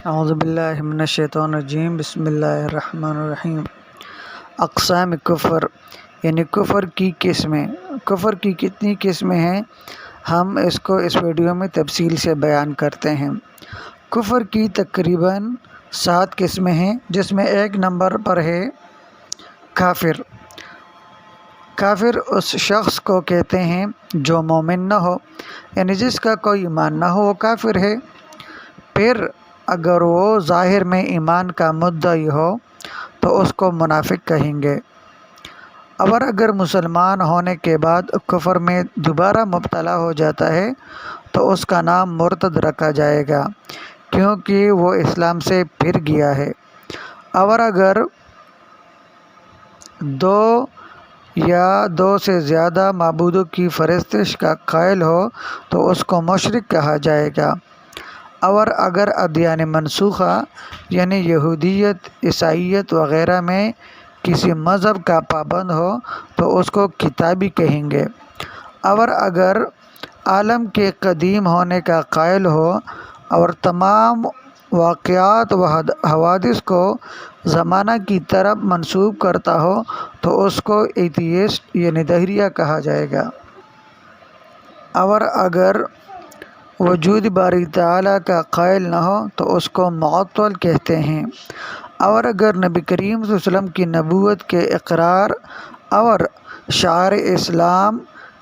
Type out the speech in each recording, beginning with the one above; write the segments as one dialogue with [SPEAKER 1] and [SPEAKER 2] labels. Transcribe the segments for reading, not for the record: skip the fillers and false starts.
[SPEAKER 1] اعوذ باللہ من الشیطان الرجیم، بسم اللہ الرحمن الرحیم۔ اقسام کفر یعنی کفر کی قسمیں۔ کفر کی کتنی قسمیں ہیں، ہم اس کو اس ویڈیو میں تفصیل سے بیان کرتے ہیں۔ کفر کی تقریباً 7 قسمیں ہیں، جس میں 1 نمبر پر ہے کافر۔ کافر اس شخص کو کہتے ہیں جو مومن نہ ہو، یعنی جس کا کوئی ایمان نہ ہو وہ کافر ہے۔ پھر اگر وہ ظاہر میں ایمان کا مدعی ہو تو اس کو منافق کہیں گے، اور اگر مسلمان ہونے کے بعد کفر میں دوبارہ مبتلا ہو جاتا ہے تو اس کا نام مرتد رکھا جائے گا، کیونکہ وہ اسلام سے پھر گیا ہے۔ اور اگر 2 یا 2 سے زیادہ معبودوں کی پرستش کا قائل ہو تو اس کو مشرک کہا جائے گا۔ اور اگر ادیان منسوخہ یعنی یہودیت، عیسائیت وغیرہ میں کسی مذہب کا پابند ہو تو اس کو کتابی کہیں گے۔ اور اگر عالم کے قدیم ہونے کا قائل ہو اور تمام واقعات و حوادث کو زمانہ کی طرف منسوب کرتا ہو تو اس کو ایتھیسٹ یعنی دہریہ کہا جائے گا۔ اور اگر وجود باری تعالیٰ کا قائل نہ ہو تو اس کو معطل کہتے ہیں۔ اور اگر نبی کریم صلی اللہ علیہ وسلم کی نبوت کے اقرار اور شعائر اسلام،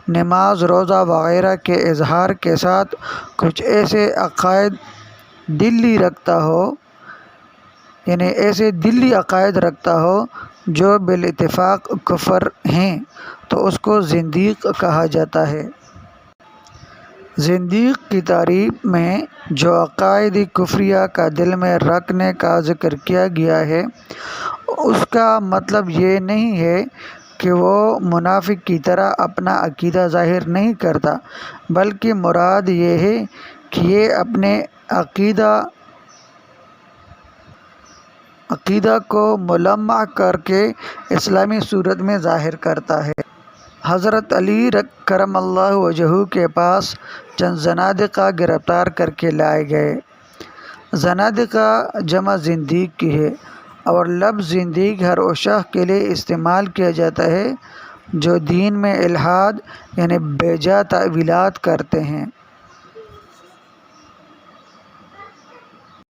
[SPEAKER 1] نماز، روزہ وغیرہ کے اظہار کے ساتھ کچھ ایسے عقائد دلی عقائد رکھتا ہو جو بالاتفاق کفر ہیں تو اس کو زندیق کہا جاتا ہے۔ زندیق کی تعریف میں جو عقائد کفریہ کا دل میں رکھنے کا ذکر کیا گیا ہے، اس کا مطلب یہ نہیں ہے کہ وہ منافق کی طرح اپنا عقیدہ ظاہر نہیں کرتا، بلکہ مراد یہ ہے کہ یہ اپنے عقیدہ کو ملمع کر کے اسلامی صورت میں ظاہر کرتا ہے۔ حضرت علی کرم اللہ وجہہ کے پاس چند زنادقہ گرفتار کر کے لائے گئے۔ زنادقہ جمع زندیق کی ہے، اور لفظ زندیق ہر اس شخص کے لیے استعمال کیا جاتا ہے جو دین میں الحاد یعنی بیجا تعویلات کرتے ہیں۔